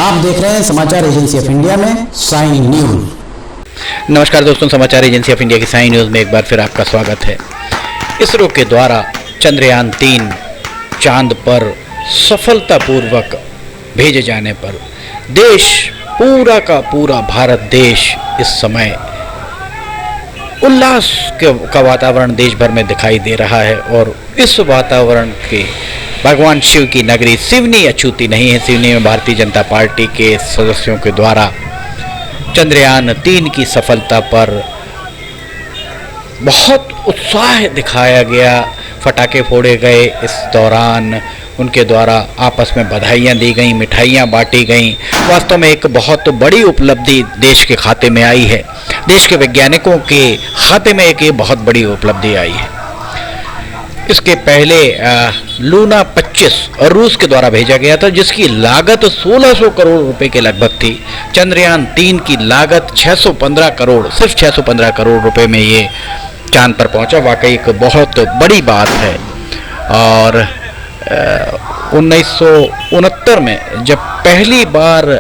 आप देख रहे हैं समाचार एजेंसी ऑफ इंडिया में साइन न्यूज। नमस्कार दोस्तों, समाचार एजेंसी ऑफ इंडिया की साइन न्यूज़ में एक बार फिर आपका स्वागत है। इसरो के द्वारा चंद्रयान 3 चांद पर सफलतापूर्वक भेजे जाने पर देश, पूरा का पूरा भारत देश इस समय उल्लास का वातावरण देश भर में दिखाई दे रहा है। और इस वातावरण के भगवान शिव की नगरी सिवनी अछूती नहीं है। सिवनी में भारतीय जनता पार्टी के सदस्यों के द्वारा चंद्रयान 3 की सफलता पर बहुत उत्साह दिखाया गया, फटाके फोड़े गए। इस दौरान उनके द्वारा आपस में बधाइयाँ दी गईं, मिठाइयाँ बांटी गईं। वास्तव में एक बहुत बड़ी उपलब्धि देश के खाते में आई है। देश के वैज्ञानिकों के खाते में एक बहुत बड़ी उपलब्धि आई है। इसके पहले लूना 25 और रूस के द्वारा भेजा गया था, जिसकी लागत 1600 करोड़ रुपए के लगभग थी। चंद्रयान 3 की लागत 615 करोड़, सिर्फ 615 करोड़ रुपए में ये चांद पर पहुंचा। वाकई एक बहुत बड़ी बात है। और 1969 में जब पहली बार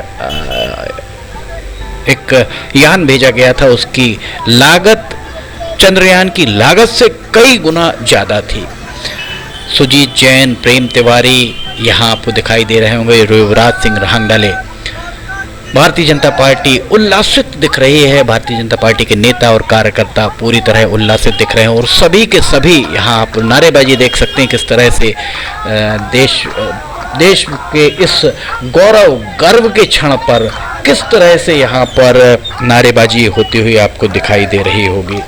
एक यान भेजा गया था, उसकी लागत चंद्रयान की लागत से कई गुना ज़्यादा थी। सुजीत जैन, प्रेम तिवारी यहाँ आपको दिखाई दे रहे होंगे, युवराज सिंह रहांगडले। भारतीय जनता पार्टी उल्लासित दिख रही है। भारतीय जनता पार्टी के नेता और कार्यकर्ता पूरी तरह उल्लासित दिख रहे हैं। और सभी के सभी यहाँ आप नारेबाजी देख सकते हैं, किस तरह से देश के इस गौरव गर्व के क्षण पर किस तरह से यहाँ पर नारेबाजी होती हुई आपको दिखाई दे रही होगी।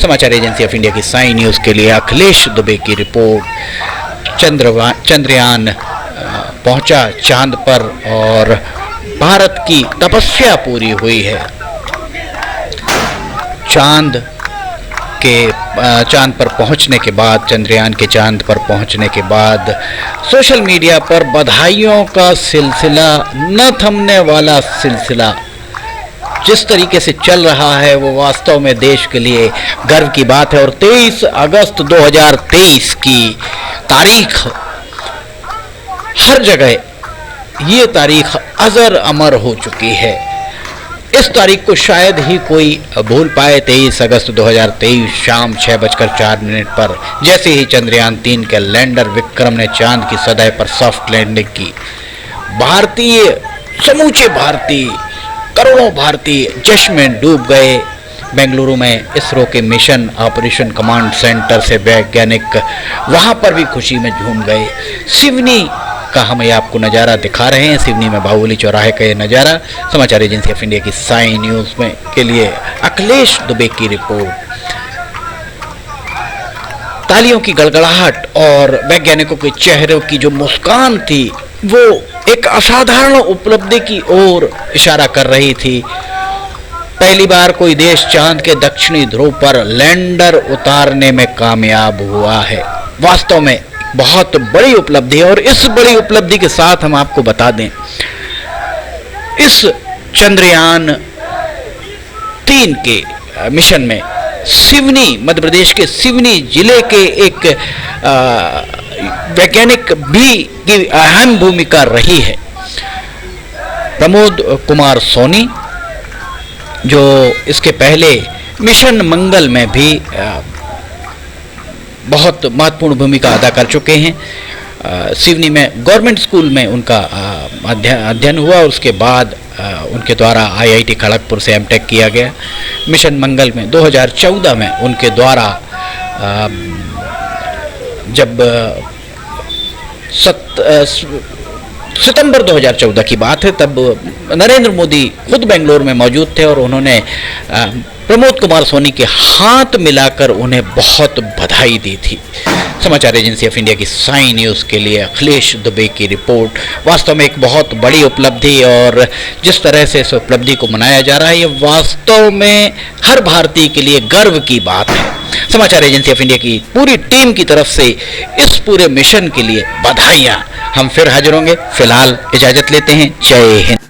समाचार एजेंसी ऑफ इंडिया की साइन न्यूज़ के लिए अखिलेश दुबे की रिपोर्ट। चंद्रयान पहुंचा चांद पर और भारत की तपस्या पूरी हुई है। चांद पर पहुंचने के बाद, चंद्रयान के चांद पर पहुंचने के बाद सोशल मीडिया पर बधाइयों का सिलसिला, न थमने वाला सिलसिला जिस तरीके से चल रहा है, वो वास्तव में देश के लिए गर्व की बात है। और 23 अगस्त 2023 की तारीख हर जगह ये तारीख अजर अमर हो चुकी है। इस तारीख को शायद ही कोई भूल पाए। 23 अगस्त 2023 शाम 6:04 पर जैसे ही चंद्रयान 3 के लैंडर विक्रम ने चांद की सतह पर सॉफ्ट लैंडिंग की, समूचे भारतीय, करोड़ों भारतीय जश्न में डूब गए। बेंगलुरु में इसरो के मिशन ऑपरेशन कमांड सेंटर से वैज्ञानिक वहाँ पर भी खुशी में झूम गए। सिवनी का हम ये आपको नज़ारा दिखा रहे हैं। सिवनी में बाहुबली चौराहे का ये नज़ारा। समाचार एजेंसी ऑफ इंडिया की साइन न्यूज़ में के लिए अखिलेश दुबे की रिपोर्ट। तालियों की गड़गड़ाहट और वैज्ञानिकों के चेहरों की जो मुस्कान थी, वो एक असाधारण उपलब्धि की ओर इशारा कर रही थी। पहली बार कोई देश चांद के दक्षिणी ध्रुव पर लैंडर उतारने में कामयाब हुआ है। वास्तव में बहुत बड़ी उपलब्धि है। और इस बड़ी उपलब्धि के साथ हम आपको बता दें, इस चंद्रयान 3 के मिशन में सिवनी, मध्य प्रदेश के सिवनी जिले के एक वैज्ञानिक भी की अहम भूमिका रही है। प्रमोद कुमार सोनी, जो इसके पहले मिशन मंगल में भी बहुत महत्वपूर्ण भूमिका अदा कर चुके हैं। सिवनी में गवर्नमेंट स्कूल में उनका अध्ययन हुआ और उसके बाद उनके द्वारा IIT खड़गपुर से M.Tech किया गया। मिशन मंगल में 2014 में उनके द्वारा जब सितंबर 2014 की बात है, तब नरेंद्र मोदी खुद बेंगलोर में मौजूद थे और उन्होंने प्रमोद कुमार सोनी के हाथ मिलाकर उन्हें बहुत बधाई दी थी। समाचार एजेंसी ऑफ इंडिया की साइन न्यूज़ के लिए अखिलेश दुबे की रिपोर्ट। वास्तव में एक बहुत बड़ी उपलब्धि, और जिस तरह से इस उपलब्धि को मनाया जा रहा है, ये वास्तव में हर भारतीय के लिए गर्व की बात है। समाचार एजेंसी ऑफ इंडिया की पूरी टीम की तरफ से इस पूरे मिशन के लिए बधाइयाँ। हम फिर हाजिर होंगे। फिलहाल इजाज़त लेते हैं। जय हिंद।